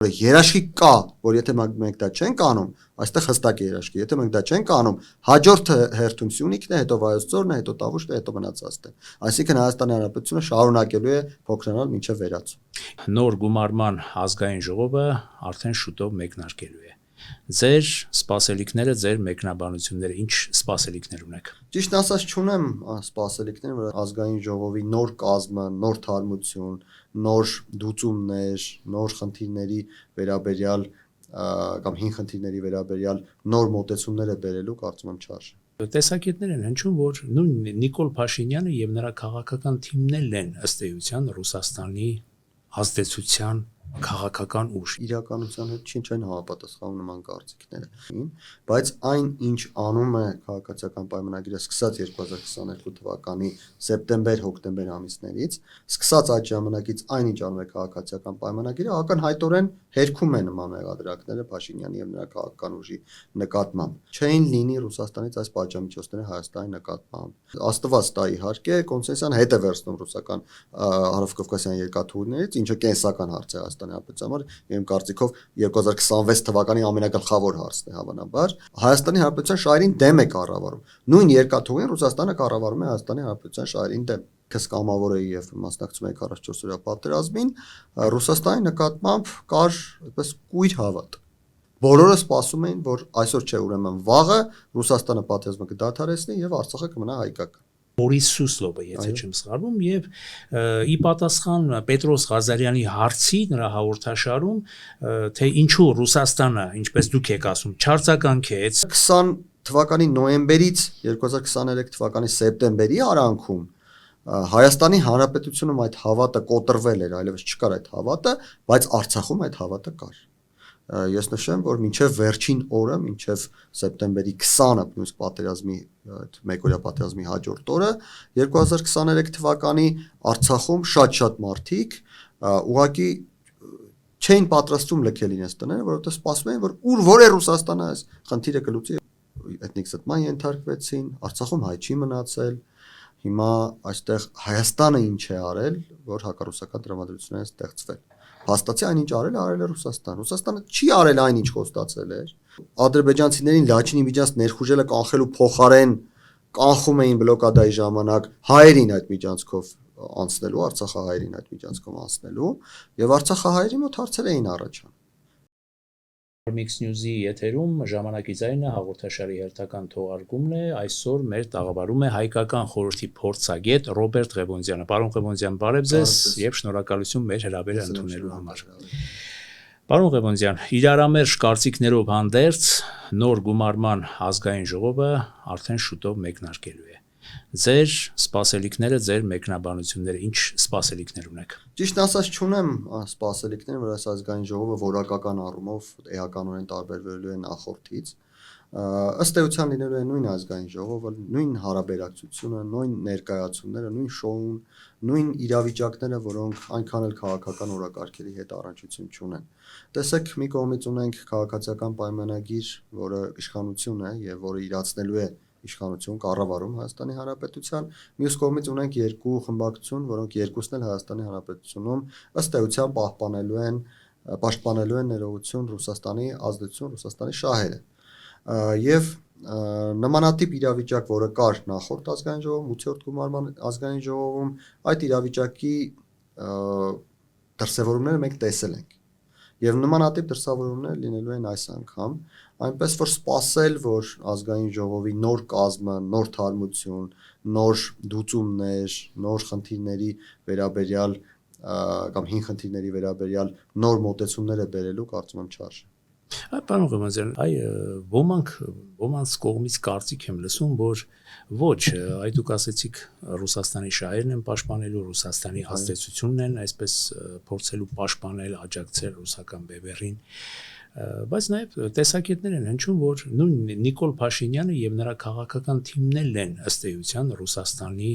Երաշխիք կա, որ եթե մենք դա չենք անում, այստեղ հստակ է երաշխիքը, եթե մենք դա չենք անում, հաջորդ հերթում Սյունիքն է, հետո Վայոց ձորն է, հետո Տավուշն է, հետո մնացածն է։ Այսինքն Հայաստանի Հանրապետությունը շարունակելու է փոքրանալ մինչև վերացում։ Նոր գումարման ազգային ժողովը արդեն շուտով մեկնարկելու է։ Ձեր սպասելիքները, ձեր մեկնաբանությունները, ինչ սպասելիքներ ունեք։ Ճիշտ ասած չունեմ սպասելիքներ, որ ազգային ժողովի նոր կազմը, նոր թարմություն, նոր դուծումներ, նոր խնդիրների վերաբերյալ կամ հին խնդիրների վերաբերյալ նոր մոտեցումներ է բերելու, կարծում եմ չարժե։ Տեսակետներ են հնչում, որ նույն Նիկոլ Փաշինյանը եւ նրա քաղաքական թիմներն են ըստ էության Ռուսաստանի ազդեցության քաղաքական ուժ։ Իրականության հետ չեն համապատասխանում նման կարծիքները, բայց այն ինչ անում է քաղաքացիական պայմանագիրը սկսած 2022 թվականի սեպտեմբեր-հոկտեմբեր ամիսներից, սկսած այդ ժամանակից այն ինչ անում է քաղաքացիական պայմանագիրը, ակնհայտորեն հերքում է նման մեղադրակները Փաշինյանի եւ նրա քաղաքական ուժի նկատմամբ։ Չէին լինի Ռուսաստանից այս պատժամիջոցները Հայաստանի նկատմամբ։ Աստված տա իհարկե, կոնսենսուսան հետ է վերցնում ռուսական հարավկովկասյան երկաթուղիներից, ինչը կենսական հարց է Հայաստանի Հանրապետության համար, իմ կարծիքով 2026 թվականի ամենակլխավոր հարցն է հավանաբար։ Հայաստանի Հանրապետության շահերին դեմ է կառավարում։ Նույն երկաթուղին Ռուսաստանը կառավարում է Հայաստանի Հանրապետության շահերին դեմ։ Կամավոր է եւ մասնակցում է 44 օրյա պատերազմին, Ռուսաստանի նկատմամբ կար այդպես կույր հավատ։ Բոլորը սպասում էին, որ այսօր չէ, ուրեմն վաղը Ռուսաստանը պատերազմը կդադարեցնի եւ Արցախը կմնա հայկական։ Բորիս Սուսլովը, եթե չեմ սխալվում, եւ ի պատասխան Պետրոս Ղազարյանի հարցի նրա հաղորդաշարում, թե ինչու Ռուսաստանը, ինչպես դուք եք ասում, չարձագանքեց 20 թվականի նոյեմբերից 2023 թվականի սեպտեմբերի արանքում Հայաստանի Հանրապետությունում այդ հավատը կոտրվել էր, այլևս չկար այդ հավատը, բայց Արցախում այդ հավատը կար։ Ես նշեմ, որ մինչև վերջին օրը, մինչև սեպտեմբերի 20-ը պլյուս պատերազմի մեկօրյա պատերազմի հաջորդ օրը 2023 թվականի Արցախում շատ մարդիկ ուղղակի չէին պատրաստվում լքել իրենց տները, որովհետև սպասում էին, որ որ է Ռուսաստանը այս խնդիրը կլուծի, էթնիկ զտման ենթարկվեցին, Արցախում հայ չի մնացել։ Հիմա այստեղ Հայաստանը ինչ է արել, որ հակառուսական տրամադրություններ են ստեղծվել։ Հաստատի այնինչ արել է Ռուսաստան։ Ռուսաստանը չի արել այնինչ խոստացել էր։ Ադրբեջանցիներին Լաչինի միջանց ներխուժելը կանխելու փոխարեն կանխում էին բլոկադայի ժամանակ հայերին այդ միջանցքով անցնելու, արցախահայերին այդ միջանցքով անցնելու, եւ արցախահայերի մոտ հարցեր էին առաջանում։ Mix News-ի եթերում ժամանակի ձայնը հաղորդաշարի հերթական թողարկումն է, այսօր մեր տաղավարում է հայկական խորհրդի փորձագետ Ռոբերտ Ղևոնդյանը։ Պարոն Ղևոնդյան, բարև ձեզ եւ շնորհակալություն մեր հրավերը ընդունելու համար։ Պարոն Ղևոնդյան, իրարամերժ կարծիքներով հանդերձ նոր գումարման ազգային ժողովը արդեն շուտով մեկնարկելու է։ Ձեր սպասելիքները, ձեր մեկնաբանությունները, ինչ սպասելիքներ ունեք։ Ճիշտ ասած չունեմ սպասելիքներ, որ այս ազգային ժողովը որակական առումով էականորեն տարբերվելու է նախորդից։ Ըստ էության լինելու է նույն ազգային ժողովը, նույն հարաբերակցությունը, նույն ներկայացումները, նույն շոուն, նույն իրավիճակները, որոնք այնքան էլ քաղաքական օրակարգերի հետ առնչություն չունեն։ Տեսեք, մի կողմից ունենք քաղաքացիական պայմանագիր, որը իշխանություն է եւ որը իրացնելու է իշխանություն կառավարում Հայաստանի Հանրապետության, մյուս կողմից ունենք երկու խմբակցություն, որոնք երկուսն էլ Հայաստանի Հանրապետությունում ըստ էության պաշտպանելու են ներողություն Ռուսաստանի ազդեցություն, Ռուսաստանի շահերը։ Եվ նմանատիպ իրավիճակ, որը կար նախորդ ազգային ժողովում, 8-րդ գումարման ազգային ժողովում, այդ իրավիճակի դրսևորումները մենք տեսել ենք։ Եվ նմանատիպ դրսևորումներ լինելու են այս անգամ, այնպես որ սպասել, որ ազգային ժողովի նոր կազմը, նոր թարմություն, նոր դուծումներ, նոր խնդիրների վերաբերյալ կամ հին խնդիրների վերաբերյալ նոր մոտեցումներ է բերելու, կարծում եմ չարժե։ Պարոն Ղևոնդյան, ոմանց կողմից կարծիք եմ լսում, որ ոչ, այ դուք ասեցիք Ռուսաստանի շահերն են պաշտպանելու, Ռուսաստանի ազդեցությունն են, այսպես փորձելու պաշտպանել, աջակցել ռուսական բևեռին, բայց նաև տեսակետներ են հնչում, որ նույն Նիկոլ Փաշինյանը եւ նրա քաղաքական թիմներն են ըստ էության Ռուսաստանի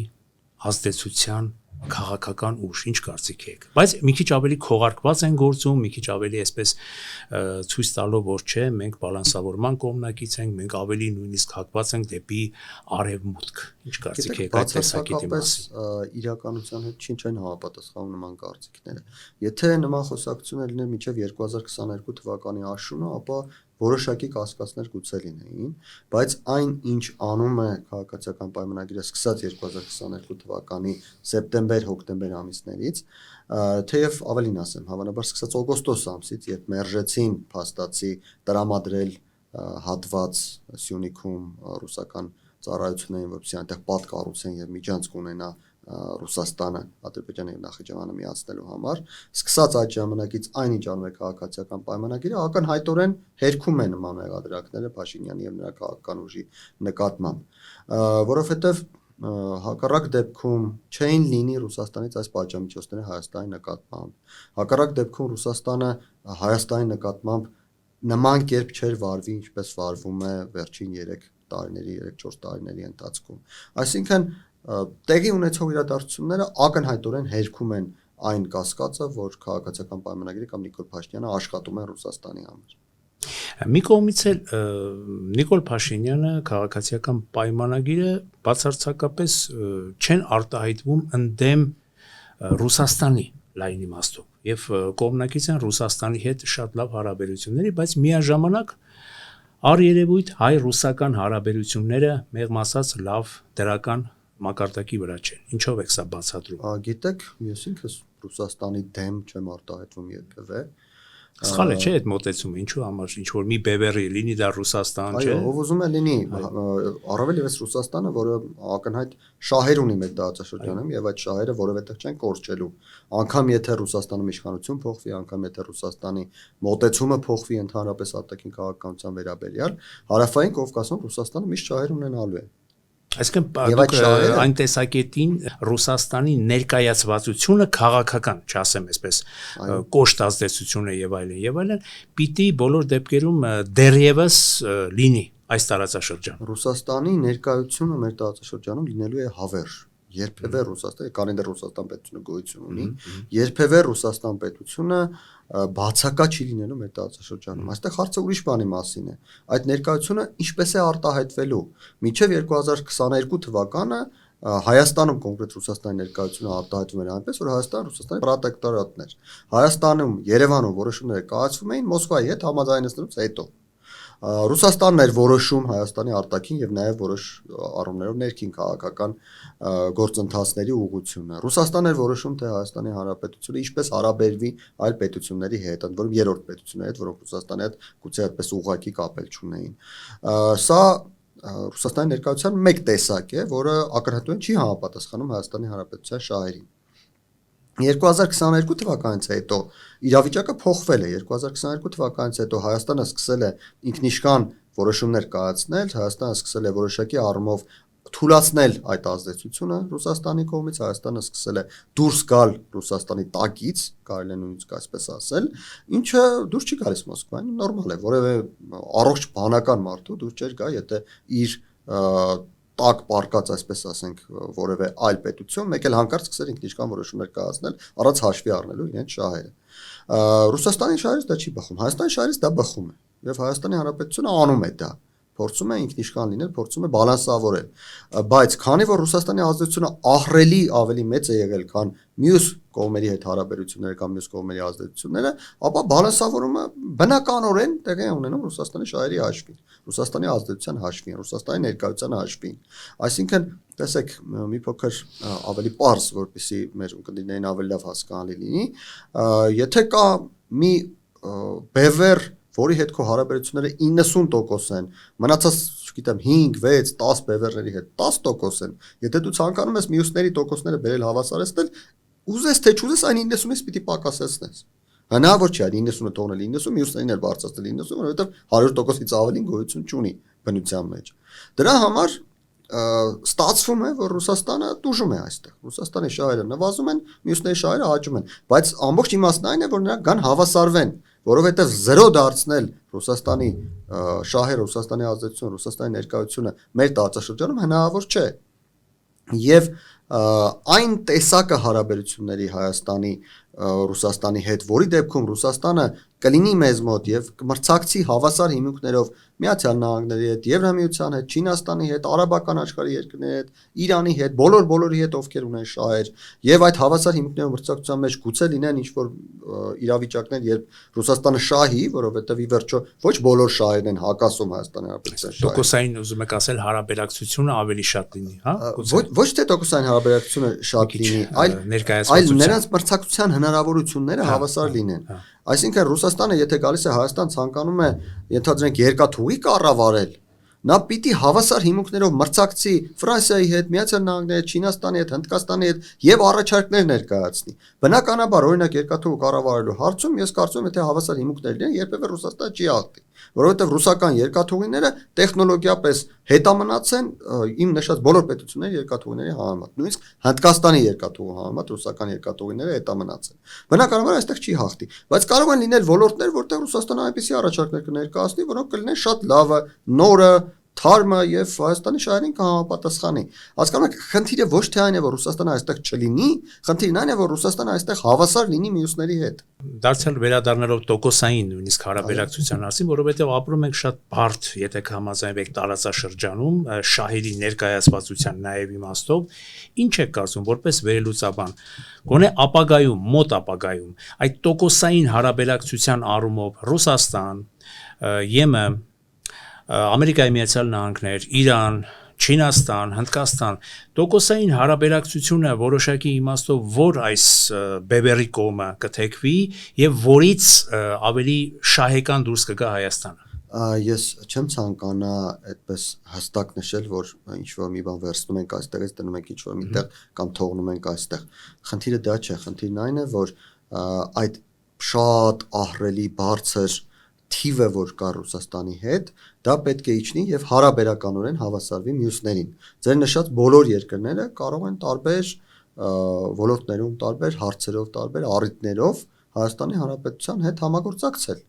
ազդեցության քաղաքական ուժ, ինչ կարծիք եք։ Բայց մի քիչ ավելի քողարկված են գործում, մի քիչ ավելի այսպես ցույց տալով, որ չէ, մենք բալանսավորման կողմնակից ենք, մենք ավելի նույնիսկ հակված ենք դեպի արևմուտք։ Ինչ կարծիք եք այդ տեսակետի մասին։ Իրականության հետ չեն համապատասխանում նման կարծիքները։ Եթե նման խոսակցություններ լիներ մինչև 2022 թվականի աշունը, ապա որոշակի կասկածներ գուցե լինեին, բայց այն ինչ անում է քաղաքացիական պայմանագիրը սկսած 2022 թվականի սեպտեմբեր-հոկտեմբեր ամիսներից, թեև ավելին ասեմ, հավանաբար սկսած օգոստոս ամսից, երբ մերժեցին փաստացի տրամադրել հատված Սյունիքում ռուսական ծառայություններին, որպեսզի այնտեղ պատ կառուցեն եւ միջանցք ունենա Ռուսաստանը Ադրբեջանը եւ Նախիջևանը միացնելու համար, սկսած այդ ժամանակից այնինչ անում է քաղաքացիական պայմանագիրը, ակնհայտորեն հերքում է նման մեղադրակները Փաշինյանի եւ նրա քաղաքական ուժի նկատմամբ, որովհետեւ հակառակ դեպքում չէին լինի Ռուսաստանից այս պատժամիջոցները Հայաստանի նկատմամբ, հակառակ դեպքում Ռուսաստանը Հայաստանի նկատմամբ նման կերպ չէր վարվի, ինչպես վարվում է վերջին 3-4 տարիների ընթացքում, այսինքն տեղի ունեցող իրադարձությունները ակնհայտորեն հերքում են այն կասկածը, որ քաղաքացիական պայմանագիրը կամ Նիկոլ Փաշինյանը աշխատում է Ռուսաստանի համար։ Մի կողմից էլ Նիկոլ Փաշինյանը քաղաքացիական պայմանագիրը բացարձակապես չեն արտահայտվում ընդդեմ Ռուսաստանի լայն իմաստով եւ կողմնակից են Ռուսաստանի հետ շատ լավ հարաբերությունների, բայց միաժամանակ առերևույթ հայ-ռուսական հարաբերությունները մեղմ ասած լավ դրական մակարդակի վրա չեն։ Ինչով եք սա բացատրում։ Գիտեք, ես ինքս Ռուսաստանի դեմ չեմ արտահայտվում երբևէ։ Սխալ է, չէ՞ այդ մոտեցումը, ինչու համար, ինչ որ մի բևեռի լինի դա Ռուսաստան, չէ՞։ Այո, ով ուզում է լինի, առավել եւս Ռուսաստանը, որը ակնհայտ շահեր ունի մեր տարածաշրջանում եւ այդ շահերը որևէտեղ չեն կորչելու։ Անկամ եթե Ռուսաստանում իշխանություն փոխվի, անկամ եթե Ռուսաստանի մոտեցումը փոխվի ընդհանրապես արտաքին քաղաքականության վերաբերյալ, հարավային Կովկասում Ռուսաստանը միշտ շահեր ունենալու է։ Այսինքն այն տեսակետին Ռուսաստանի ներկայացվածությունը քաղաքական, չասեմ այսպես, կոշտ ազդեցությունը եւ այլն, պիտի բոլոր դեպքերում դեռևս լինի այս տարածաշրջանում։ Ռուսաստանի ներկայությունը մեր տարածաշրջանում լինելու է հավերժ։ Երբևէ Ռուսաստանը, քանի դեռ Ռուսաստան պետությունը գոյություն ունի, երբևէ Ռուսաստան պետությունը բացակա չի լինելու մեր տարածաշրջանում։ Այստեղ հարցը ուրիշ բանի մասին է։ Այդ ներկայությունը ինչպես է արտահայտվելու։ Մինչև 2022 թվականը Հայաստանում կոնկրետ Ռուսաստանի ներկայությունը արտահայտվում էր այնպես, որ Հայաստանը Ռուսաստանի պրոտեկտորատն էր։ Հայաստանում, Երևանում որոշումները կայացվում էին Մոսկվայի հետ համաձայնեցնելուց հետո։ Ռուսաստանն էր որոշում Հայաստանի արտաքին եւ նաեւ որոշ առումներով ներքին քաղաքական գործընթացների ուղղությունը։ Ռուսաստանն էր որոշում թե Հայաստանի Հանրապետությունը ինչպես հարաբերվի այլ պետությունների հետ, ընդ որում երրորդ պետությունների հետ, որոնք Ռուսաստանի հետ գուցե այդպես ուղղակի կապել չունեին։ Սա Ռուսաստանի ներկայության մեկ տեսակ է, որը ակնհայտորեն չի համապատասխանում Հայաստանի Հանրապետության շահերին։ 2022 թվականից հետո իրավիճակը փոխվել է 2022 թվականից հետո Հայաստանը սկսել է ինքնիշխան որոշումներ կայացնել, Հայաստանը սկսել է որոշակի առումով թույլատրել այդ ազդեցությունը Ռուսաստանի կողմից, Հայաստանը սկսել է դուրս գալ Ռուսաստանի տակից, կարելի է նույնիսկ այսպես ասել, ինչը դուրս չի գալիս Մոսկվային, նորմալ է, որևէ առողջ բանական մարդու դուրս չէր գա, եթե իր տակ պարկած, այսպես ասենք, որևէ այլ պետություն, մեկ էլ հանկարծ սկսել ինքնիշխան որոշումներ կայացնել, առանց հաշվի առնելու իրենց շահերը։ Ռուսաստանի շահերից դա չի բխում, Հայաստանի շահերից դա բխում է, եւ Հայաստանի Հանրապետությունը անում է դա, փորձում է ինքնիշխան լինել, փորձում է բալանսավորել, բայց քանի որ Ռուսաստանի ազդեցությունը ահռելի ավելի մեծ է եղել, քան մյուս կողմերի հետ հարաբերությունները կամ մյուս կողմերի ազդեցությունները, ապա բալանսավորումը բնականորեն տեղի է ունենում Ռուսաստանի շահերի հաշվին, Ռուսաստանի ազդեցության հաշվին, Ռուսաստանի ներկայության հաշվին։ Այսինքն, տեսեք, մի փոքր ավելի པարզ, որպեսզի մեր ունկնդիրներին ավելի լավ հասկանալի լինի, եթե կա մի բևեռ, որի հետ քո հարաբերությունները 90% են, մնացած, չգիտեմ, 5, 6, 10 բևեռների հետ 10% են, եթե դու ցանկանում ես մյուսների տոկոսները բերել հավասարեցնել, ուզես թե չուզես այն 90-ից պիտի պակասեցնես։ Հնարավոր չէ այդ 90-ը թողնել 90, մյուսներին էլ բարձրացնել 90, որովհետև 100%-ից ավելին գոյություն չունի բնության մեջ։ Դրա համար ստացվում է, որ Ռուսաստանը տուժում է այստեղ։ Ռուսաստանի շահերը նվազում են, մյուսների շահերը աճում են, բայց ամբողջ իմաստն այն է, որ նրանք կան հավասարվեն, որովհետև 0 դարձնել Ռուսաստանի շահերը, Ռուսաստանի ազդեցությունը, Ռուսաստանի ներկայությունը մեր տարածաշրջանում հնարավոր չէ։ Եվ այն տեսակը հարաբերությունների Հայաստանի Ռուսաստանի հետ, որի դեպքում Ռուսաստանը կլինի մեզ մոտ եւ կմրցակցի հավասար հիմունքներով Միացյալ Նահանգների հետ, Եվրամիության հետ, Չինաստանի հետ, արաբական աշխարհի երկրների հետ, Իրանի հետ, բոլորի հետ, ովքեր ունեն շահեր, եւ այդ հավասար հիմունքներով մրցակցության մեջ գուցե լինեն ինչ-որ իրավիճակներ, երբ Ռուսաստանը շահի, որովհետեւ ի վերջո ոչ բոլոր շահերն են հակասում Հայաստանի Հանրապետության շահերին։ Տոկոսային ուզում եք ասել հարաբերակցությունը ավելի շատ լինի, հա? Ոչ թե տոկոսային հարաբերակցությունը շատ լինի, այլ նրանց մրցակցության հնարավորությունները հավասար լինեն։ Այսինքն Ռուսաստանը եթե գալիս է Հայաստան ցանկանում է ենթադրենք երկաթուղի կառավարել, նա պիտի հավասար հիմունքներով մրցակցի Ֆրանսիայի հետ, Միացյալ Նահանգների հետ, Չինաստանի հետ, Հնդկաստանի հետ եւ առաջարկներ ներկայացնի։ Բնականաբար օրինակ երկաթուղ կառավարելու հարցում ես կարծում եմ թե հավասար հիմունքներ լինեն, երբևէ Ռուսաստանը չի հաղթի, որովհետեւ ռուսական երկաթուղիները տեխնոլոգիապես հետամնաց են իմ նշած բոլոր պետությունների երկաթուղիների համեմատ, նույնիսկ Հնդկաստանի երկաթուղի համեմատ ռուսական երկաթուղիները հետամնաց են։ Բնականաբար այստեղ չի հաղթի, բայց կարող են լինել ոլորտներ, որտեղ Ռուսաստանը այնպիսի առաջարկներ կներկայացնի, որոնք կլինեն շատ լավը, նորը, թարմը եւ Հայաստանի շահերին կհամապատասխանի։ Հասկանում եք, խնդիրը ոչ թե այն է, որ Ռուսաստանը այստեղ չլինի, խնդիրն այն է, որ Ռուսաստանը այստեղ հավասար լինի մյուսների հետ։ Դարձյալ վերադառնալով տոկոսային նույնիսկ հարաբերակցության մասին, որովհետեւ ապրում ենք շատ բարդ, եթե կհամաձայնվեք տարածաշրջանում, շահերի ներկայացվածության նաեւ իմաստով, ինչ եք կարծում, որպես վերելուծաբան, գոնե ապագայում, մոտ ապագայում, այդ տոկոսային հարաբերակցության առումով Ռուսաստան, ԵՄ, Ամերիկայի Միացյալ Նահանգներ, Իրան, Չինաստան, Հնդկաստան, տոկոսային հարաբերակցությունը որոշակի իմաստով որ այս բևեռի կողմը կթեքվի եւ որից ավելի շահեկան դուրս կգա Հայաստանը։ Ես չեմ ցանկանա այդպես հստակ նշել, որ ինչ որ մի բան վերցնում ենք այստեղից դնում ենք ինչ որ միտեղ կամ թողնում ենք այստեղ։ Խնդիրը դա չէ, խնդիրն այն է, որ այդ շատ ահռելի բարձր թիվը որ կա Ռուսաստանի հետ, դա պետք է իջնի եւ հարաբերականորեն հավասարվի մյուսներին։ Ձեր նշած բոլոր երկրները կարող են տարբեր ոլորտներում, տարբեր հարցերով, տարբեր առիթներով Հայաստանի Հանրապետության հետ համագործակցել։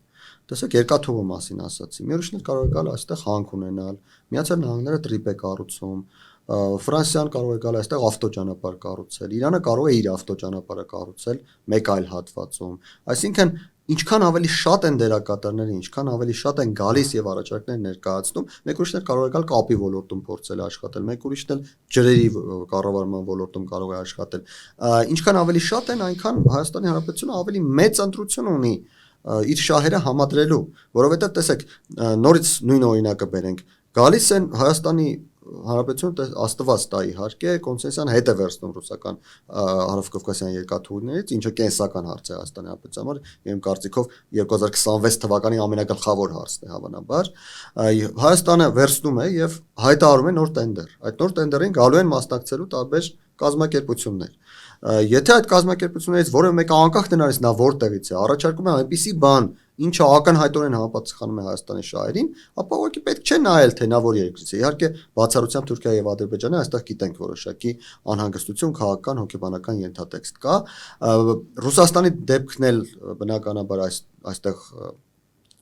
Տեսեք, երկաթուղի մասին ասացի։ Մի ուրիշն էլ կարող է գալ այստեղ հանք ունենալ, Միացյալ Նահանգները տրիպ է կառուցում, Ֆրանսիան կարող է գալ այստեղ ավտոճանապարհ կառուցել, Իրանը կարող է իր ավտոճանապարհը կառուցել մեկ այլ հատվածում։ Այսինքն ինչքան ավելի շատ են դերակատարները, ինչքան ավելի շատ են գալիս եւ առաջարկներ ներկայացնում, մեկ ուրիշն էլ կարող է գալ կապի ոլորտում փորձել աշխատել, մեկ ուրիշն էլ ջրերի կառավարման ոլորտում կարող է աշխատել։ Ինչքան ավելի շատ են, այնքան Հայաստանի Հանրապետությունը ավելի մեծ ընտրություն ունի իր շահերը համադրելու, որովհետեւ տեսեք, նորից նույն օրինակը բերենք, գալիս են Հայաստանի Հանրապետությունը աստված տա իհարկե կոնսենսիան հետ է վերցնում ռուսական հարավկովկասյան երկաթուղիներից, ինչը կենսական հարց է Հայաստանի Հանրապետության համար, իմ կարծիքով 2026 թվականի ամենակլխավոր հարցն է հավանաբար։ Հայաստանը վերցնում է եւ հայտարարում է նոր տենդեր։ Այդ նոր տենդերին գալու են մասնակցելու տարբեր կազմակերպություններ։ Եթե այդ կազմակերպություններից որևէ մեկը անկախ դրանից նա որտեղից է, առաջարկում է այնպիսի բան, ինչը ակնհայտորեն համապատասխանում է Հայաստանի շահերին, ապա ուղղակի պետք չէ նայել թե նա որ երկրից է։ Իհարկե, բացառությամբ Թուրքիա եւ Ադրբեջանը, այստեղ գիտենք որոշակի անհանգստություն, քաղաքական, հոգեբանական ենթատեքստ կա։ Ռուսաստանի դեպքն էլ բնականաբար այստեղ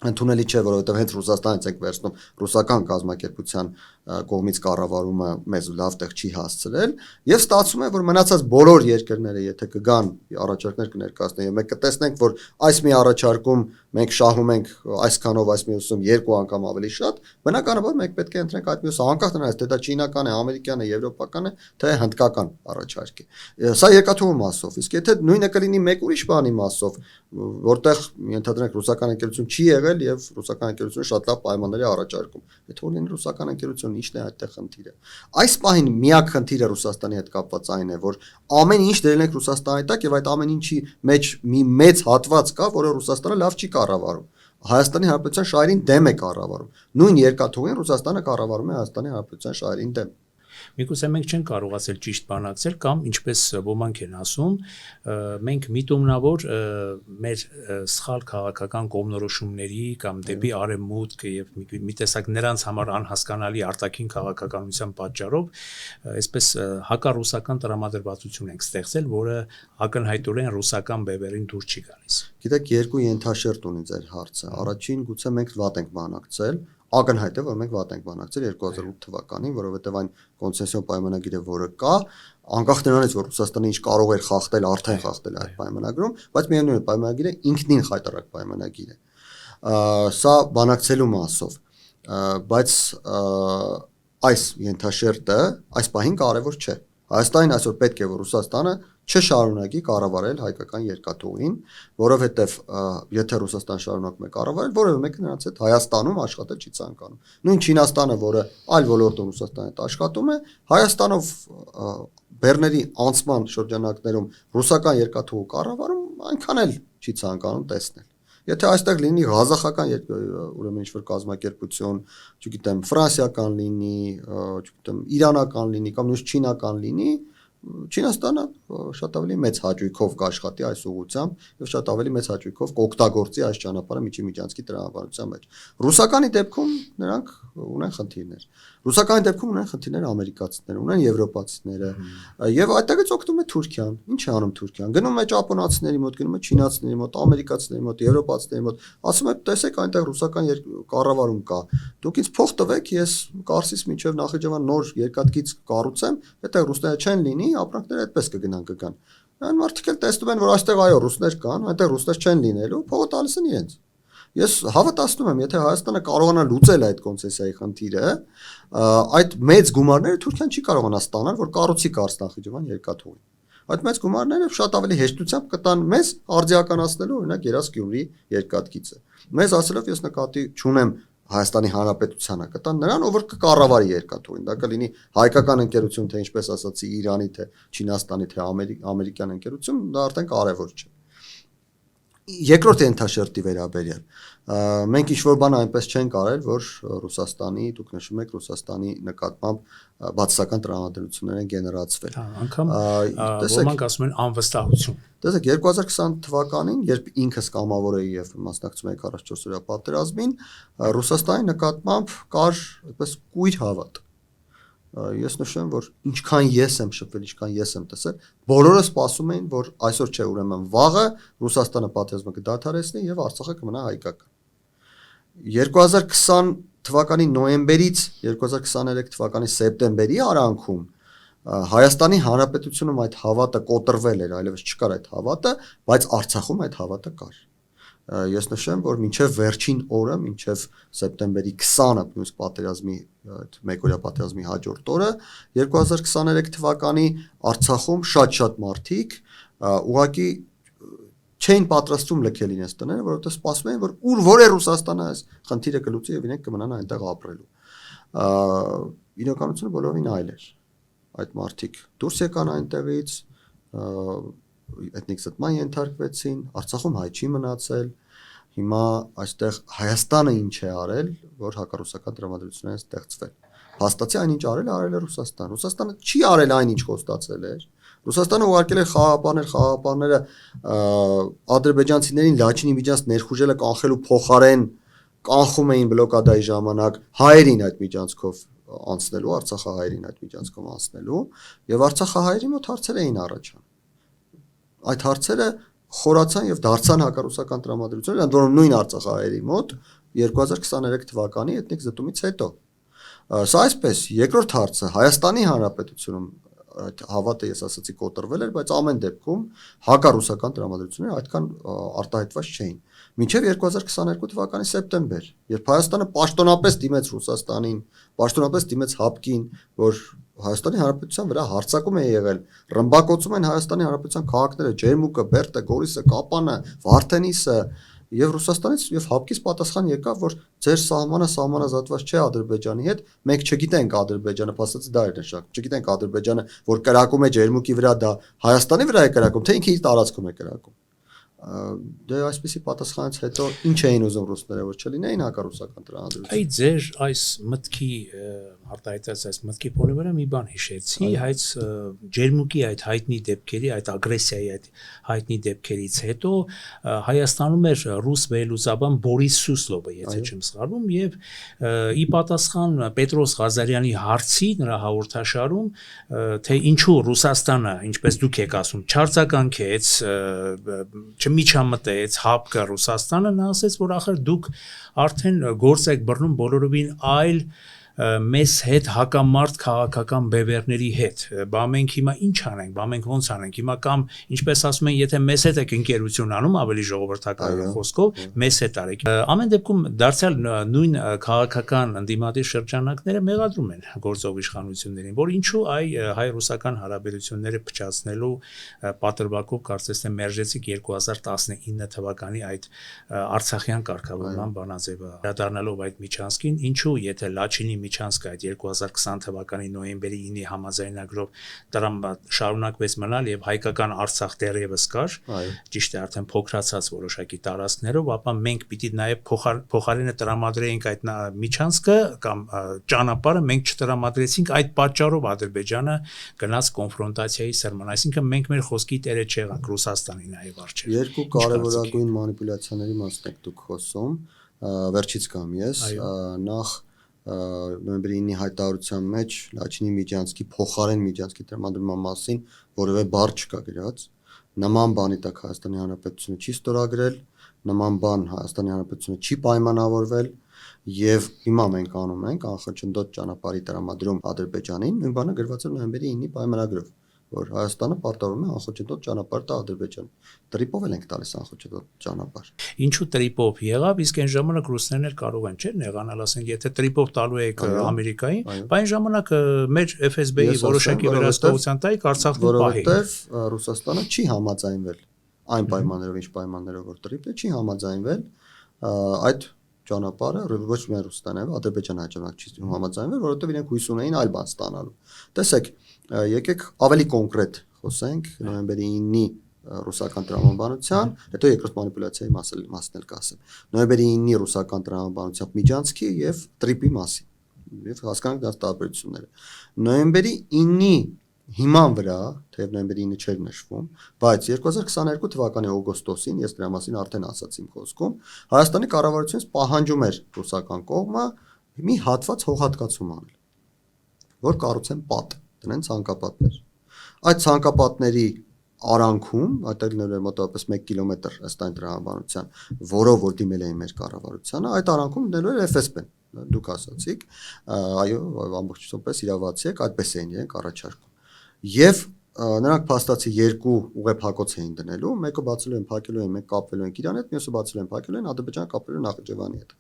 ընդունելի չէ, որովհետև հենց Ռուսաստանից ենք վերցնում ռուսական կազմակերպության կողմից կառավարումը մեզ լավ տեղ չի հասցրել եւ ստացվում է որ մնացած բոլոր երկրները եթե կգան առաջարկներ կներկայացնեն եւ մենք կտեսնենք որ այս մի առաջարկում մենք շահում ենք այսքանով այս մյուսում երկու անգամ ավելի շատ բնականաբար մենք պետք է ընտրենք այդ մյուսը անկախ նրանից թե դա չինական է, ամերիկյան է, եվրոպական է, թե հնդկական առաջարկ է։ Սա երկաթուղի մասով, իսկ եթե նույնը կլինի մեկ ուրիշ բանի մասով, որտեղ ենթադրենք ռուսական ընկերություն չի եղել եւ ռուսական ընկերությունը շատ լավ պայմանների առաջարկում, եթե ունեն ռուսական ընկերություն ի՞նչն է այդտեղ խնդիրը։ Այս պահին միակ խնդիրը Ռուսաստանի հետ կապված այն է, որ ամեն ինչ դերել ենք Ռուսաստանի տակ եւ այդ ամեն ինչի մեջ մի մեծ հատված կա, որը Ռուսաստանը լավ չի կառավարում։ Հայաստանի Հանրապետության շահերին դեմ է կառավարում։ Նույն երկաթուղին Ռուսաստանը կառավարում է Հայաստանի Հանրապետության շահերին դեմ։ Միգուցե մենք չենք կարողացել ճիշտ բանակցել կամ ինչպես ոմանք են ասում, մենք միտումնավոր մեր սխալ քաղաքական կողմնորոշումների կամ դեպի արևմուտք եւ մի տեսակ նրանց համար անհասկանալի արտաքին քաղաքականության պատճառով այսպես հակառուսական տրամադրվածություն ենք ստեղծել, որը ակնհայտորեն ռուսական բևեռին դուր չի գալիս։ Գիտեք, երկու ենթաշերտ ունի ձեր հարցը։ Առաջին գուցե մենք վատ ենք բանակցել, ակնհայտ է, որ մենք վատ ենք բանակցել 2008 թվականին, որովհետև այն կոնցեսիոն պայմանագիրը, որը կա, անկախ նրանից որ Ռուսաստանը ինչ կարող էր խախտել, արդեն խախտել այդ պայմանագրում, բայց միևնույն է պայմանագիրը ինքնին խայտարակ պայմանագիր է։ Սա բանակցելու մասով, բայց այս ենթաշերտը այս պահին կարևոր չէ։ Հայաստանին այսօր պետք է որ Ռուսաստանը չշարունակի կառավարել հայկական երկաթուղին, որովհետև եթե Ռուսաստան շարունակում է կառավարել, որևէ մեկը նրանց հետ Հայաստանում աշխատել չի ցանկանում։ Նույն Չինաստանը, որը այլ ոլորտում Ռուսաստանի հետ աշխատում է, Հայաստանով բեռների անցման շրջանակներում ռուսական երկաթուղու կառավարում այնքան էլ չի ցանկանում տեսնել։ Եթե այստեղ լինի ղազախական ուրեմն ինչ-որ կազմակերպություն, չգիտեմ, ֆրանսիական լինի, չգիտեմ, իրանական լինի կամ նույնիսկ չինական լինի, Չինաստանը շատ ավելի մեծ հաճույքով կաշխատի այս ուղղությամբ եւ շատ ավելի մեծ հաճույքով կօգտագործի այս ճանապարհը միջի-միջանցքի տրամաբանության մեջ։ Ռուսականի դեպքում նրանք ունեն խնդիրներ։ Ռուսականի դեպքում ունեն խնդիրներ ամերիկացիները, ունեն եվրոպացիները եւ այդտեղից օգտվում է Թուրքիան։ Ինչ է անում Թուրքիան։ Գնում է ճապոնացիների մոտ, գնում է չինացիների մոտ, ամերիկացիների մոտ, եվրոպացիների մոտ, ասում է տեսեք այնտեղ ռուսական կառավարում կա։ Դուք ինձ փող տվեք, ես Կարսից մինչև Նախիջևան նոր երկաթգիծ կառուցեմ, այդտեղ ռուսները չեն լինի, ապրանքները այդպես կգնան։ Այն մարդիկ էլ տեսնում են, որ այստեղ այո ռուսներ կան, այնտեղ ռուսներ չեն լինելու, փողը տալիս են իրենց։ Ես հավատացնում եմ, եթե Հայաստանը կարողանա լուծել այդ կոնցեսիայի խնդիրը, այդ մեծ գումարները Թուրքիան չի կարողանա ստանալ, որ կառուցի Կարս Նախիջևան երկաթուղին։ Այդ մեծ գումարները շատ ավելի հեշտությամբ կտան մեզ արձիականացնելու օրինակ Երասկյուլի երկաթգիծը։ Մեզ ասելով ես նկատի չունեմ Հայաստանի Հանրապետությանը կտան նրան, ով որ կկառավարի երկաթուղին, դա կլինի հայկական ընկերություն, թե ինչպես ասացի, Իրանի, թե Չինաստանի, թե ամերիկյան ընկերություն, դա արդեն կարևոր չէ։ Երկրորդ ենթաշերտի վերաբերյալ մենք ինչ-որ բան այնպես չենք արել, որ Ռուսաստանի, դուք նշում եք Ռուսաստանի նկատմամբ բացասական տրամադրություններ են գեներացվել։ Անգամ ոմանք ասում են անվստահություն։ Տեսեք 2020 թվականին, երբ ինքս կամավոր էի եւ մասնակցում էի 44 օրյա պատերազմին, Ռուսաստանի նկատմամբ կար այդպես կույր հավատ։ Ես նշեմ, որ ինչքան ես եմ շփվել, ինչքան ես եմ տեսել, բոլորը սպասում էին, որ այսօր չէ, ուրեմն վաղը Ռուսաստանը պատերազմը կդադարեցնի եւ Արցախը կմնա հայկական։ 2020 թվականի նոյեմբերից 2023 թվականի սեպտեմբերի արանքում Հայաստանի Հանրապետությունում այդ հավատը կոտրվել էր, այլևս չկար այդ հավատը, բայց Արցախում այդ հավատը կար։ Ես նշեմ, որ մինչև վերջին օրը, մինչև սեպտեմբերի 20-ը, նույնիսկ պատերազմի մեկօրյա պատերազմի հաջորդ օրը 2023 թվականի Արցախում շատ մարդիկ ուղղակի չէին պատրաստվում լքել իրենց տները, որովհետև սպասում էին, որ որ է Ռուսաստանը այս խնդիրը կլուծի եւ իրենք կմնան այնտեղ ապրելու։ Իրականությունը բոլորովին այլ էր։ Այդ մարդիկ դուրս եկան այնտեղից, էթնիկ զտման ենթարկվեցին, Արցախում հայ չի մնացել։ Հիմա այստեղ Հայաստանը ինչ է արել, որ հակառուսական տրամադրություններ են ստեղծվել։ Հաստատի այնինչ արել է Ռուսաստան։ Ռուսաստանը չի արել այնինչ խոստացել էր։ Ռուսաստանը ուղարկել է խաղապարները ադրբեջանցիներին Լաչինի միջանց ներխուժելը կանխելու փոխարեն կանխում էին բլոկադայի ժամանակ հայերին այդ միջանցքով անցնելու, արցախահայերին այդ միջանցքով անցնելու, եւ արցախահայերի մոտ հարցեր էին առաջանում։ Այդ հարցերը խորացան եւ դարձան հակառուսական տրամադրություններ, ընդ որում նույն արցախահայերի մոտ 2023 թվականի էթնիկ զտումից հետո։ Սա այսպես, երկրորդ հարցը Հայաստանի Հանրապետությունում այդ հավատը ես ասացի կոտրվել էր, բայց ամեն դեպքում հակառուսական տրամադրությունները այդքան արտահայտված չէին։ Մինչև 2022 թվականի սեպտեմբեր, երբ Հայաստանը պաշտոնապես դիմեց Ռուսաստանին, պաշտոնապես դիմեց ՀԱՊԿ-ին, որ Հայաստանի Հանրապետության վրա հարձակում է եղել, ռմբակոծում են Հայաստանի Հանրապետության քաղաքները, Ջերմուկը, Բերդը, Գորիսը, Կապանը, Վարդենիսը, եւ Ռուսաստանից եւ ՀԱՊԿ-ից պատասխան եկավ, որ ձեր սահմանը սահմանազատված չէ Ադրբեջանի հետ, մենք չգիտենք Ադրբեջանը, փաստացի դա էր նշանակում, չգիտենք Ադրբեջանը, որ կրակում է Ջերմուկի վրա, դա Հայաստանի վրա է կրակում, թե ինքը իր տարածքում է կրակում։ Դե այսպեսի պատասխանից հետո ինչ էին ուզում ռուսները, որ չլինեին հակառուսական տրամադրություն։ Այ ձեր այս մտքի արտահայտած այս մտքի փոլի վրա մի բան հիշեցի, հայց Ջերմուկի այդ հայտնի դեպքերի, այդ ագրեսիայի այդ հայտնի դեպքերից հետո Հայաստանում էր ռուս վերլուծաբան Բորիս Սուսլովը, եթե չեմ սխալվում, եւ ի պատասխան Պետրոս Ղազարյանի հարցի նրա հաղորդաշարում, թե ինչու Ռուսաստանը, ինչպես դուք եք ասում, չարձագանքեց, միջամտեց ՀԱՊԿ Ռուսաստանը, նա ասեց, որ ախր դուք արդեն գործ եք բռնում բոլորովին այլ մեզ հետ հակամարտ քաղաքական բևեռների հետ։ Բա մենք հիմա ինչ անենք, բա մենք ոնց անենք։ Հիմա կամ ինչպես ասում են, եթե մեզ հետ եք ընկերություն անում, ավելի ժողովրդական խոսքով, մեզ հետ արեք։ Ամեն դեպքում դարձյալ նույն քաղաքական ընդդիմադիր շրջանակները մեղադրում են գործող իշխանություններին, որ ինչու հայ-ռուսական հարաբերությունները փչացնելու պատրվակով կարծես թե մերժեցիք 2019 թվականի այդ Արցախյան կարգավորման բանաձևը։ Վերադառնալով այդ միջանցքին, ինչու եթե Լաչինի միջանցքը այդ 2020 թվականի նոյեմբերի 9-ի համաձայնագրով շարունակվեց մնալ եւ հայկական Արցախ դեռևս կար, ճիշտ է, արդեն փոքրացած որոշակի տարածքներով, ապա մենք պիտի նաեւ փոխարենը տրամադրեինք այդ միջանցքը կամ ճանապարհը, մենք չտրամադրեցինք, այդ պատճառով Ադրբեջանը գնաց կոնֆրոնտացիայի սրման, այսինքն մենք մեր խոսքի տերը չեղանք Ռուսաստանի նաեւ արժե։ Երկու կարևորագույն մանիպուլյացիաների մասն եք դուք խոսում, վերջից կամ ես, նախ նոյեմբերի 9-ի հայտարարության մեջ Լաչինի միջանցքի փոխարեն միջանցքի տրամադրման մասին որևէ բառ չկա գրած, նման բանի տակ Հայաստանի Հանրապետությունը չի ստորագրել, նման բան Հայաստանի Հանրապետությունը չի պայմանավորվել եւ հիմա մենք անում ենք անխոչնդոտ ճանապարհի տրամադրում Ադրբեջանին, նույն բանը գրված է նոյեմբերի 9-ի պայմանագրով, որ Հայաստանը պարտավորում է անխոչնդոտ ճանապարհ տա Ադրբեջանին։ Տրիպով ենք տալիս անխոչնդոտ ճանապարհ։ Ինչու տրիպով եղավ, իսկ այն ժամանակ ռուսներն էլ կարող են, չէ՞, նեղանալ, ասենք, եթե տրիպով տալու եք Ամերիկային, այն ժամանակ մեր FSB-ի որոշակի վերահսկողության տակ Արցախն պահի։ Որովհետեւ Ռուսաստանը չի համաձայնվել այն պայմաններով, ինչ պայմաններով որ տրիպը չի համաձայնվել այդ ճանապարհը ոչ միայն Ռուսաստանը, Ադրբեջանը հաջողակ չի համաձայնվել, որովհետեւ իրենք հույս ունեին այլ բան ստանալու։ Տեսեք, եկեք ավելի կոնկրետ խոսենք նոյեմբերի 9-ի ռուսական տրամաբանության, հետո երկրորդ մանիպուլյացիայի մասն էլ կասեմ։ Նոյեմբերի 9-ի ռուսական տրամաբանության միջանցքի եւ տրիպի մասին։ Եվ հասկանանք դրանց տարբերությունները։ Նոյեմբերի 9-ի հիման վրա, թեև նոյեմբերի 9-ը չէր նշվում, բայց 2022 թվականի օգոստոսին, ես դրա մասին արդեն ասացի իմ խոսքում, Հայաստանի կառավարությունից պահանջում էր ռուսական կողմը մի հատված հողհատկացում անել, որ կառուցեն պատ, դնեն ցանկապատներ։ Այդ ցանկապատների արանքում, այդտեղ լինելու է մոտավորապես 1 կիլոմետր ըստ այն տրամաբանության, որով որ դիմել էին մեր կառավարությանը, այդ արանքում լինելու էր FSB-ն, դուք ասացիք, այո, ամբողջովին իրավացի եք, այդպես էին իրենք առաջարկում։ Եվ նրանք փաստացի երկու ուղեփակոց էին դնելու, մեկը բացելու են, փակելու են, մեկ կապվելու են Իրանի հետ, մյուսը բացելու են, փակելու են Ադրբեջանը կապվելու Նախիջևանի հետ։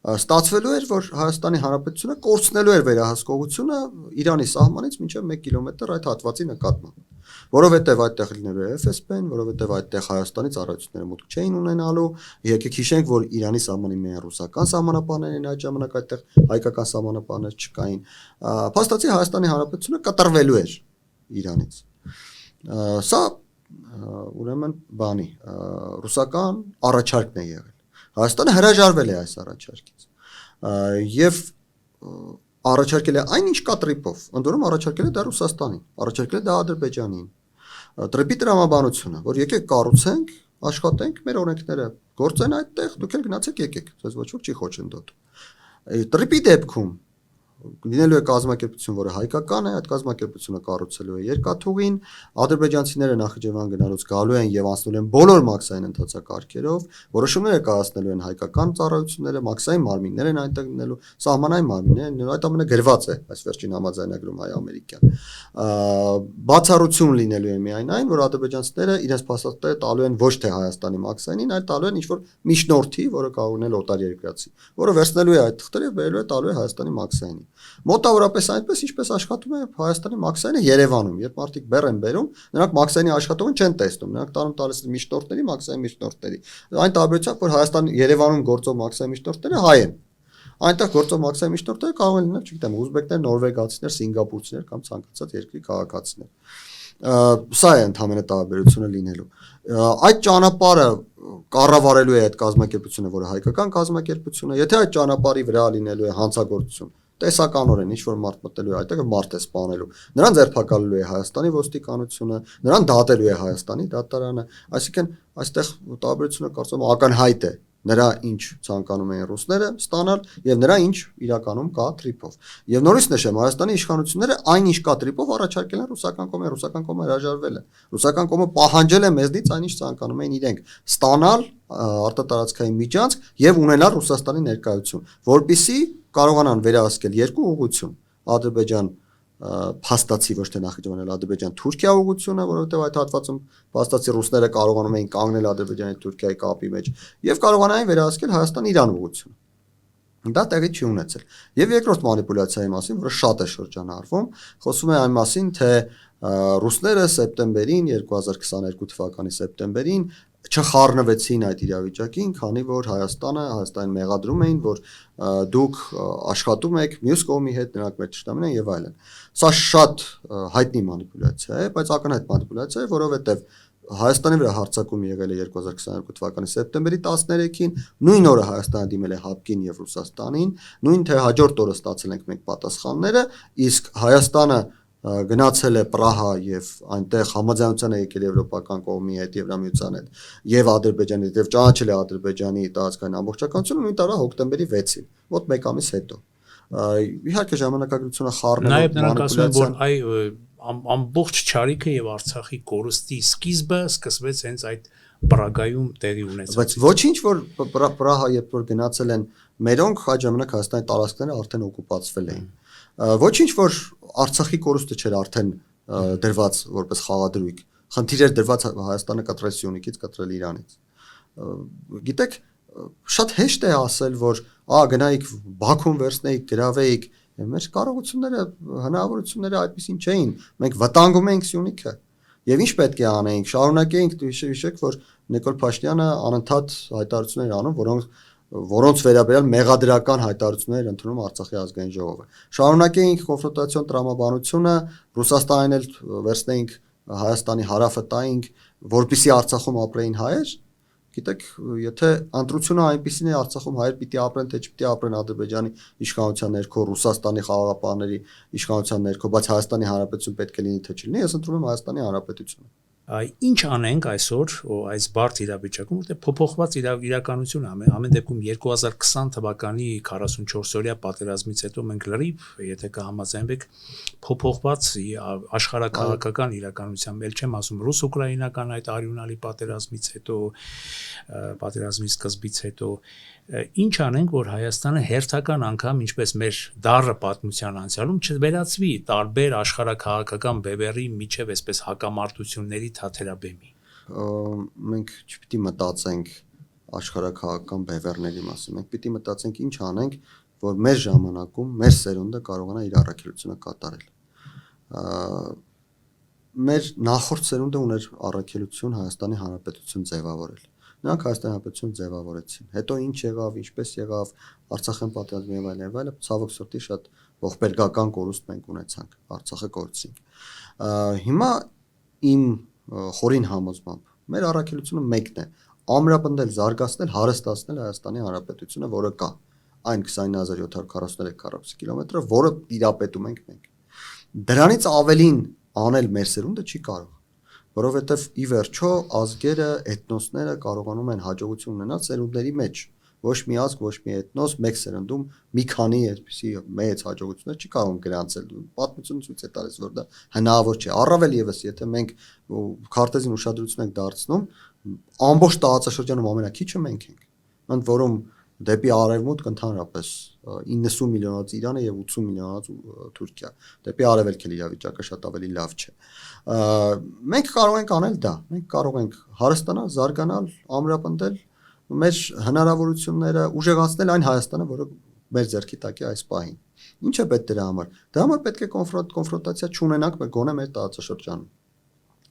Ստացվելու էր, որ Հայաստանի Հանրապետությունը կորցնելու էր վերահսկողությունը Իրանի սահմանից մինչև 1 կիլոմետր այդ հատվածի նկատմամբ, որովհետև այդտեղ լինելու է FSB-ն, որովհետև այդտեղ Հայաստանի ծառայությունները մուտք չէին ունենալու, եկեք հիշենք, որ Իրանի սահմանի միայն ռուսական սահմանապահներ են այդ ժամանակ այդտեղ հայկական սահմանապահներ չկային, փաստացի Հայաստանի Հանրապետությունը կտրվելու էր Իրանից։ Սա ուրեմն բանի ռուսական առաջարկն է եղել։ Հայաստանը հրաժարվել է այս առաջարկից եւ առաջարկել է այնինչ կա տրիպով, ընդ որում առաջարկել է դա Ռուսաստանին, առաջարկել է դա Ադրբեջանին։ Տրիպի տրամաբանությունը, որ եկեք կառուցենք, աշխատենք, մեր օրենքները գործեն այդտեղ, դուք էլ գնացեք եկեք, ցած ոչ ոք չի խոչընդոտում։ Տրիպի դեպքում լինելու է կազմակերպություն, որը հայկական է, այդ կազմակերպությունը կառուցելու է երկաթուղին, ադրբեջանցիները Նախիջևան գնալուց գալու են եւ անցնելու են բոլոր մաքսային ընթացակարգերով, որոշումները կայացնելու են հայկական ծառայությունները, մաքսային մարմիններ են այնտեղ լինելու, սահմանային մարմիններ են լինելու, այդ ամենը գրված է այս վերջին համաձայնագրում հայ-ամերիկյան։ Բացառություն լինելու է միայն այն, որ ադրբեջանցիները իրենց փաստաթղթերը տալու են ոչ թե Հայաստանի մաքսայինին, այլ տալու են ինչ-որ միջնորդի, որը կարող ունել օտար երկրացի, որը վերցնելու է այդ թղթերը եւ բերելու է տալու է Հայաստանի մաքսայինին։ Մոտավորապես այնպես, ինչպես աշխատում է Հայաստանի մաքսայինը Երևանում, երբ մարդիկ բեռ են բերում, նրանք մաքսայինի աշխատողին չեն տեսնում, նրանք տանում տալիս միջնորդների, մաքսային միջնորդների։ Այն տարբերությամբ, որ Հայաստանի Երևանում գործող մաքսային միջնորդները հայ են։ Այնտեղ գործող մաքսային միջնորդները կարող են լինել, չգիտեմ, ուզբեկներ, նորվեգացիներ, սինգապուրցիներ կամ ցանկացած երկրի քաղաքացիներ։ Սա է ընդհանրապես տարբերությունը լինելու։ Այդ ճանապարհը կառավարելու է այդ կազմակերպությունը, որը հայկական կազմակերպություն է, եթե այդ ճանապարհի վրա լինելու է հանցագործություն, տեսականորեն ինչ որ մարդ մտելու է այդտեղ մարդ է սպանելու, նրան ձերբակալելու է Հայաստանի ոստիկանությունը, նրան դատելու է Հայաստանի դատարանը, այսինքն այստեղ տարբերությունը կարծում եմ ակնհայտ է, նրա ինչ ցանկանում են ռուսները ստանալ եւ նրա ինչ իրականում կա տրիպով։ Եվ նորից նշեմ, Հայաստանի իշխանությունները այն ինչ կա տրիպով առաջարկել են ռուսական կողմը, ռուսական կողմը հրաժարվել է։ Ռուսական կողմը պահանջել է մեզնից այն ինչ ցանկանում են իրենք ստանալ արտատարածքային միջանցք եւ ունենալ Ռուսաստանի ներկայություն, որpիսի կարողանան վերահսկել երկու ուղղություն՝ Ադրբեջան փաստացի ոչ թե Նախիջևանել Ադրբեջան-Թուրքիա ուղղությունը, որովհետև այդ հատվածում փաստացի ռուսները կարողանում էին կանգնել Ադրբեջանի Թուրքիայի կապի մեջ եւ կարողանային վերահսկել Հայաստան-Իրան ուղղությունը։ Դա տեղի չի ունեցել։ Եվ երկրորդ մանիպուլյացիայի մասին, որը շատ է շրջանառվում, խոսում է այն մասին, թե ռուսները սեպտեմբերին 2022 թվականի սեպտեմբերին չխառնվեցին այդ իրավիճակին, քանի որ Հայաստանի մեղադրում էին, որ դուք աշխատում եք մյուս կողմի հետ, նրանք մեր ճշտամին են եւ այլն։ Սա շատ հայտնի մանիպուլյացիա է, բայց ակնհայտ մանիպուլյացիա է, որովհետեւ Հայաստանի վրա հարձակում եղել է 2022 թվականի սեպտեմբերի 13-ին, նույն օրը Հայաստանը դիմել է ՀԱՊԿ-ին եւ Ռուսաստանին, նույն թե հաջորդ օրը ստացել ենք մենք պատասխանները, իսկ Հայաստանը գնացել է Պրահա եւ այնտեղ համաձայնության է եկել եվրոպական կողմի հետ, Եվրամիության հետ եւ Ադրբեջանի հետ եւ ճանաչել է Ադրբեջանի տարածքային ամբողջականությունը նույն տարվա հոկտեմբերի 6-ին, մոտ 1 ամիս հետո։ Իհարկե ժամանակագրությունը խառնելով նաեւ նրանք ասում են, որ այ ամբողջ ճարիքը եւ Արցախի կորստի սկիզբը սկսվեց հենց այդ Պրագայում տեղի ունեցած։ Բայց ոչինչ որ Պրահա երբ որ գնացել են մերոնք, այդ ժամանակ Հայաստանի տարածքները արդեն օկուպացվել էին։ Ոչինչ որ Արցախի կորուստը չէր արդեն դրված որպես խաղադրույք։ Խնդիր էր դրված Հայաստանը կտրել Սյունիքից, կտրել Իրանից։ Գիտեք, շատ հեշտ է ասել, որ գնայիք Բաքուն վերցնեիք, գրավեիք, մեր կարողությունները, հնարավորությունները այդպեսին չէին։ Մենք վտանգում էինք Սյունիքը։ Եվ ինչ պետք է անեինք, շարունակեինք, հիշեք, որ Նիկոլ Փաշինյանը անընդհատ հայտարարություններ անում, որոնց վերաբերյալ մեղադրական հայտարարություններ ընդունում Արցախի ազգային ժողովը։ Շարունակեինք կոնֆրոնտացիոն տրամաբանությունը, Ռուսաստանին էլ վերցնեինք Հայաստանի հարավը տայինք, որպեսզի Արցախում ապրեին հայեր։ Գիտեք, եթե ընտրությունը այնպեսին է Արցախում հայեր պիտի ապրեն, թե չպիտի ապրեն Ադրբեջանի իշխանության ներքո, Ռուսաստանի խաղաղապահների իշխանության ներքո, բայց Հայաստանի Հանրապետություն պետք է լինի, թե չլինի, ես ընտրում եմ Հայաստանի Հանրապետությունը։ Ինչ անենք այսօր այս բարդ իրավիճակում, որտեղ փոփոխված իրականություն ամեն դեպքում 2020 թվականի 44-օրյա պատերազմից հետո մենք լրիվ, եթե կհամաձայնվեք, փոփոխված աշխարհակաղակական իրականության մեջ չեմ ասում ռուս-ուկրաինական այդ արյունալի պատերազմից հետո, պատերազմի սկզբից հետո, ինչ անենք, որ Հայաստանը հերթական անգամ, ինչպես մեր դառը պատմության անցյալում, չվերածվի տարբեր աշխարհակաղակական բևեռի միջև այսպես հակամարտությունների թաթերաբեմի։ Մենք չպիտի մտածենք աշխարհակաղակական բևեռների մասին, մենք պիտի մտածենք ինչ անենք, որ մեր ժամանակում մեր սերունդը կարողանա իր առաքելությունը կատարել։ Մեր նախորդ սերունդը ուներ առաքելություն Հայաստանի Հանրապետություն ձևավորել։ Նրանք Հայաստանի Հանրապետություն ձևավորեցին։ Հետո ինչ եղավ, ինչպես եղավ, Արցախյան պատերազմը եւ այլն, ցավոք սրտի շատ ողբերգական կորուստ մենք ունեցանք, Արցախը կորցրինք։ Հիմա իմ խորին համոզմամբ մեր առաքելությունը մեկն է՝ ամրապնդել, զարգացնել, հարստացնել Հայաստանի Հանրապետությունը, որը կա, այն 29743 քառակուսի կիլոմետրը, որը տիրապետում ենք մենք։ Դրանից ավելին անել մեր սերունդը չի կարող, որովհետև ի վերջո ազգերը, էթնոսները կարողանում են հաջողություն ունենալ սերունդների մեջ։ Ոչ մի ազգ, ոչ մի էթնոս մեկ սերնդում մի քանի այսպիսի մեծ հաջողություններ չի կարող գրանցել։ Պատմությունը ցույց է տալիս, որ դա հնարավոր չէ։ Առավել եւս, եթե մենք քարտեզին ուշադրություն ենք դարձնում, ամբողջ տարածաշրջանում ամենակիչը մենք ենք։ Ընդ որում դեպի արևմուտք ընդհանրապես 90 միլիոնից Իրանը եւ 80 միլիոնից Թուրքիա։ Դեպի արևելք էլ իրավիճակը շատ ավելի լավ չէ։ Մենք կարող ենք անել դա։ Մենք կարող ենք հարստանալ, զարգանալ, ամրապնդել մեր հնարավորությունները, ուժեղացնել այն Հայաստանը, որը մեր ձեռքի տակ է այս պահին։ Ինչ է պետք դրա համար։ Դրա համար պետք է կոնֆրոնտացիա չունենանք գոնե մեր տարածաշրջանում։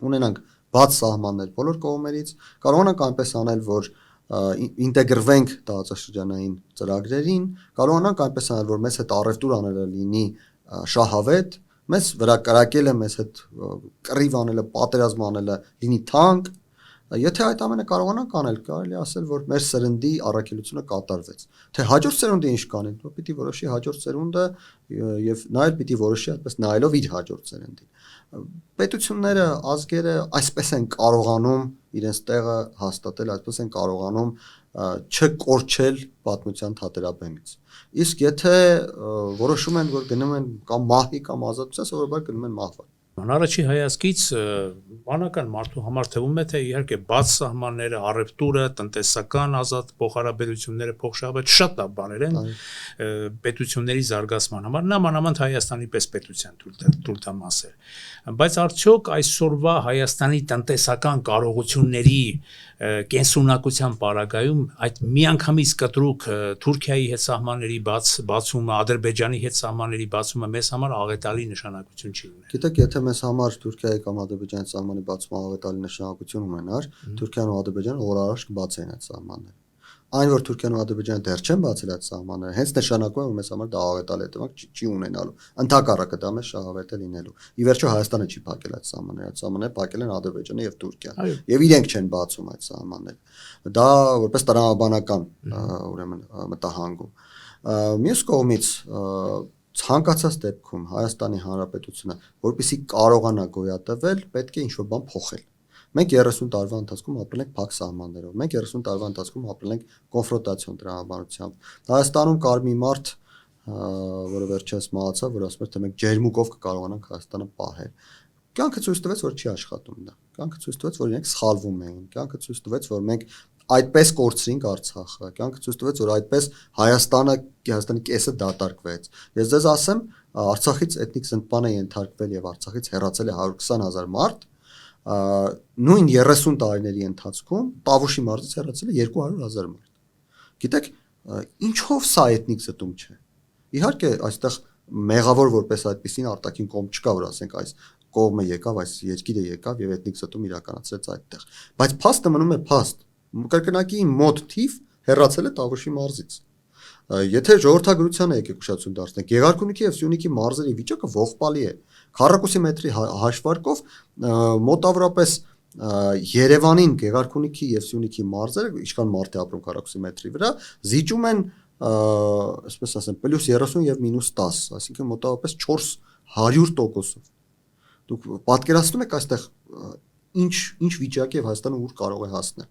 Ունենանք բաց սահմաններ բոլոր կողմերից, կարողանանք այնպես անել, որ ինտեգրվենք տարածաշրջանային ծրագրերին, կարողանանք այնպես անել, որ մեզ հետ առևտուր անելը լինի շահավետ, մեզ վրա կրակելը, մեզ հետ կռիվ անելը, պատերազմ անելը լինի թանկ։ Եթե այդ ամենը կարողանանք անել, կարելի ասել, որ մեր սերնդի առաքելությունը կատարվեց։ Թե հաջորդ սերունդը ինչ կանեն, դա պիտի որոշի հաջորդ սերունդը եւ նա էլ պիտի որոշի այդպես նայելով իր հաջորդ սերնդին։ Պետությունները, ազգերը այսպես են կարողանում իրենց տեղը հաստատել, այսպես են կարողանում չկորչել պատմության թատերաբեմից։ Իսկ եթե որոշում են, որ գնում են կամ մահի կամ ազատության, սովորաբար գնում են մահվան։ Առաջի հայացքից բանական մարդու համար թվում է, թե իհարկե բաց սահմանները, առևտուրը, տնտեսական ազատ փոխհարաբերությունները, փոխշահավետ շատ լավ բաներ են պետությունների զարգացման համար, նամանավանդ Հայաստանի պես պետության թույլտամասեր։ Բայց արդյոք այսօրվա Հայաստանի տնտեսական կարողությունների կենսունակության պարագայում այդ միանգամից կտրուկ Թուրքիայի հետ սահմանների բացումը, Ադրբեջանի հետ սահմանների բացումը մեզ համար աղետալի նշանակություն չի ունենա։ Գիտեք, եթե մեզ համար Թուրքիայի կամ Ադրբեջանի սահմանի բացումը աղետալի նշանակություն ունենար, Թուրքիան ու Ադրբեջանը օր առաջ կբացեին այդ սահմանները։ Այն որ Թուրքիան ու Ադրբեջանը դեռ չեն բացել այդ սահմանները, հենց նշանակում է, որ մեզ համար դա աղետալի հետևանք չի ունենալու։ Ընդհակառակը դա մեզ շահավետ է լինելու։ Ի վերջո Հայաստանը չի փակել այդ սահմանները, այդ սահմանները փակել են Ադրբեջանը եւ Թուրքիան։ Եվ իրենք չեն բացում այդ սահմանները։ Դա որպես տրամաբանական ուրեմն մտահանգում։ Մյուս կողմից ցանկացած դեպքում Հայաստանի Հանրապետությունը, որպեսզի կարողանա գոյատևել, պետք է ինչ-որ բան փոխել։ Մենք 30 տարվա ընթացքում ապրել ենք փակ սահմաններով։ Մենք 30 տարվա ընթացքում ապրել ենք կոնֆրոնտացիոն տրամաբանությամբ։ Հայաստանում կար մի մարդ, որը վերջերս մահացավ, որ ասում էր, թե մենք ջերմուկով կկարողանանք Հայաստանը պահել։ Կյանքը ցույց տվեց, որ չի աշխատում դա։ Կյանքը ցույց տվեց, որ իրենք սխալվում էին։ Կյանքը ցույց տվեց, որ մենք այդպես կորցրինք Արցախը։ Կյանքը ցույց տվեց, որ այդպես Հայաստանի կեսը դատարկվեց։ Ես ձեզ ասեմ, Արցախից էթնիկ զնդման է ենթարկվել եւ Արցախից հեռացել է 120,000 մարդ, նույն 30 տարիների ընթացքում Տավուշի մարզից հեռացել է 200,000 մարդ։ Գիտեք, ինչով սա էթնիկ զտում չէ։ Իհարկե, այստեղ մեղավոր որպես այդպեսին արտաքին կողմ չկա, որ ասենք այս կողմը եկավ, այս երկիրը եկավ եւ էթնիկ զտում իրականացրեց այդտեղ։ Բայց փաստը մնում է փաստ։ Կրկնակի մոտ թիվ հեռացել է Տավուշի մարզից։ Եթե ժողովրդագրությանը եկեք ուշադրություն դարձնենք, Գեղարքունիքի եւ Սյունիքի մարզերի վիճակը ողբալի է։ Քառակուսի մետրի հաշվարկով մոտավորապես Երևանին Գեղարքունիքի եւ Սյունիքի մարզերը, ինչքան մարդ է ապրում քառակուսի մետրի վրա, զիջում են, այսպես ասեմ, +30 եւ -10, այսինքն մոտավորապես 400%-ով։ Դուք պատկերացնում եք այստեղ ինչ վիճակի եւ Հայաստանը ուր կարող է հասնել։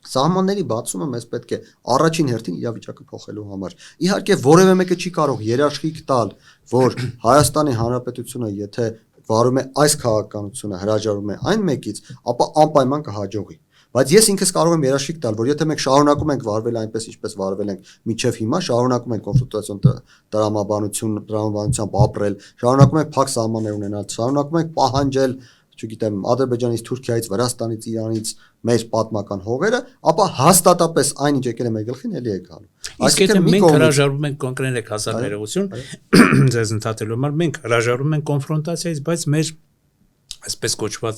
Սահմանների բացումը մեզ պետք է առաջին հերթին իրավիճակը փոխելու համար։ Իհարկե որևէ մեկը չի կարող երաշխիք տալ, որ Հայաստանի Հանրապետությունը, եթե վարում է այս քաղաքականությունը, հրաժարվում է այն մեկից, ապա անպայման կհաջողի։ Բայց ես ինքս կարող եմ երաշխիք տալ, որ եթե մենք շարունակում ենք վարվել այնպես, ինչպես վարվել ենք մինչև հիմա, շարունակում ենք կոնֆրոնտացիոն տրամաբանությամբ ապրել, շարունակում ենք փակ սահմաններ ունենալ, շարունակում ենք պահանջել, չգիտեմ, Ադրբեջանից, Թուրքիայից, Վրաստանից, Իրանից մեր պատմական հողերը, ապա հաստատապես այն ինչ եկել է մեր գլխին, էլի է գալու։ Իսկ եթե մենք հրաժարվում ենք կոնկրետ եք 1000 ներողություն, ձեզ ընդհատելու համար մենք հրաժարվում ենք կոնֆրոնտացիայից, բայց մեր այսպես կոչված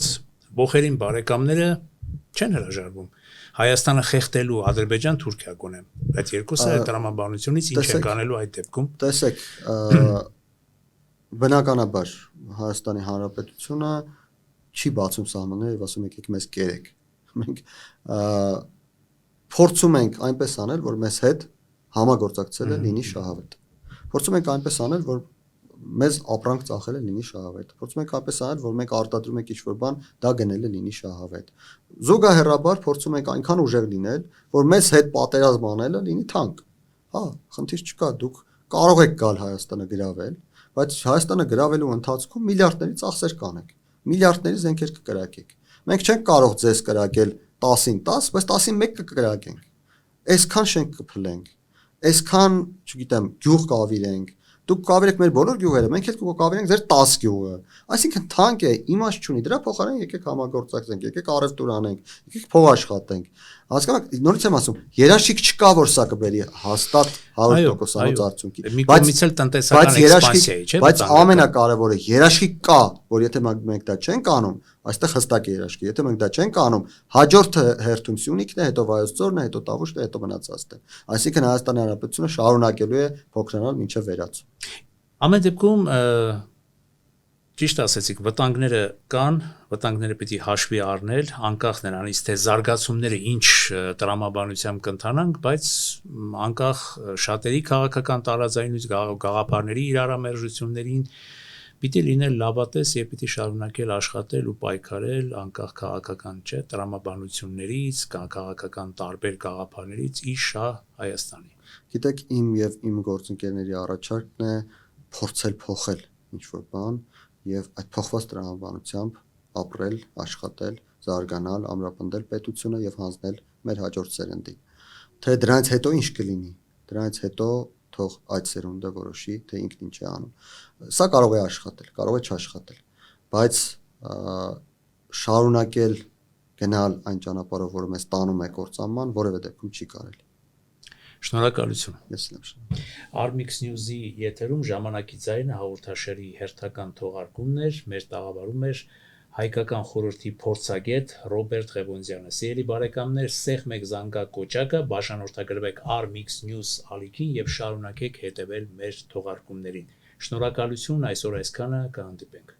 ողերին բարեկամները չեն հրաժարվում։ Հայաստանը խեղդելու Ադրբեջան-Թուրքիա գոնեմ, այդ երկուսը տրամաբանությունից ինչ են կանելու այդ դեպքում։ Տեսեք, բնականաբար Հայաստանի Հանրապետությունը չի բացում սահմանները եւ ասում եկեք մեզ կերեք։ Մենք փորձում ենք այնպես անել, որ մեզ հետ համագործակցելը լինի շահավետ։ Փորձում ենք այնպես անել, որ մեզ ապրանք ծախելը լինի շահավետ։ Փորձում ենք այնպես անել, որ մենք արտադրում ենք ինչ-որ բան, դա գնելը լինի շահավետ։ Զուգահեռաբար փորձում ենք այնքան ուժեղ լինել, որ մեզ հետ պատերազմ անելը լինի թանկ։ Հա, խնդիր չկա, դուք կարող եք գալ Հայաստանը գրավել, բայց Հայաստանը գրավելու ընթացքում միլիարդների ծախսեր կանեք, միլիարդների զենքեր կկրակեք։ Մենք չենք կարող ձեզ կրակել 10-ին 10, բայց 10-ին 1 կկրակենք։ Այսքան շենք կփլենք, այսքան, չգիտեմ, գյուղ կավիրենք։ Դուք կավիրեք մեր բոլոր գյուղերը, մենք էլ կավիրենք ձեր 10 գյուղը։ Այսինքն թանկ է, իմաստ չունի, դրա փոխարեն եկեք համագործակցենք, եկեք առևտուր անենք, եկեք փող աշխատենք։ Հասկանաք, նորից եմ ասում, երաշխիք չկա, որ սա կբերի հաստատ 100%-անոց արդյունքի։ Մի կողմից էլ տնտեսական էքսպանսիա է, չէ՞։ Բայց ամենակարևորը երաշխիք կա, որ եթե մենք դա չենք անում, այստեղ հստակ է երաշխիք, եթե մենք դա չենք անում, հաջորդ հերթում Սյունիքն է, հետո Վայոց ձորն է, հետո Տավուշն է, հետո մնացածն է։ Այսինքն Հայաստանի Հանրապետությունը շարունակելու է փոքրանալ մինչև վերացում։ Ամեն դեպքում ճիշտ ասեցիք, վտանգները կան, վտանգները պիտի հաշվի առնել, անկախ նրանից, թե զարգացումները ինչ տրամաբանությամբ կընթանանք, բայց անկախ շատերի քաղաքական տարաձայնությունից, գաղափարների իրարամերժություններին, Պիտի լինել լավատես եւ պիտի շարունակել աշխատել ու պայքարել անկախ քաղաքական տրամաբանություններից, քաղաքական տարբեր գաղափարներից ի շահ Հայաստանի։ Գիտեք, իմ եւ իմ գործընկերների առաջարկն է փորձել փոխել ինչ-որ բան եւ այդ փոխված տրամաբանությամբ ապրել, աշխատել, զարգանալ, ամրապնդել պետությունը եւ հանձնել մեր հաջորդ սերնդին։ Թե դրանից հետո ինչ կլինի, դրանից հետո թող այդ սերունդը որոշի, թե ինքն ինչ է անում։ Սա կարող է աշխատել, կարող է չաշխատել, բայց շարունակել գնալ այն ճանապարհով, որը մեզ տանում է կործանման, որևէ դեպքում չի կարելի։ Շնորհակալություն։ Ես եմ շնորհակալ։ Armix News-ի եթերում ժամանակի ձայնը հաղորդաշարի հերթական թողարկումն էր, մեր տաղավարում էր հայկական խորհրդի փորձագետ Ռոբերտ Ղևոնդյանը։ Սիրելի բարեկամներ, սեղ մեկ զանգակ կոճակը բաժանորդագրվեք Armix News ալիքին եւ շարունակեք հետեւել մեր թողարկումներին։ Շնորհակալություն, այսօր այսքանը, կհանդիպենք։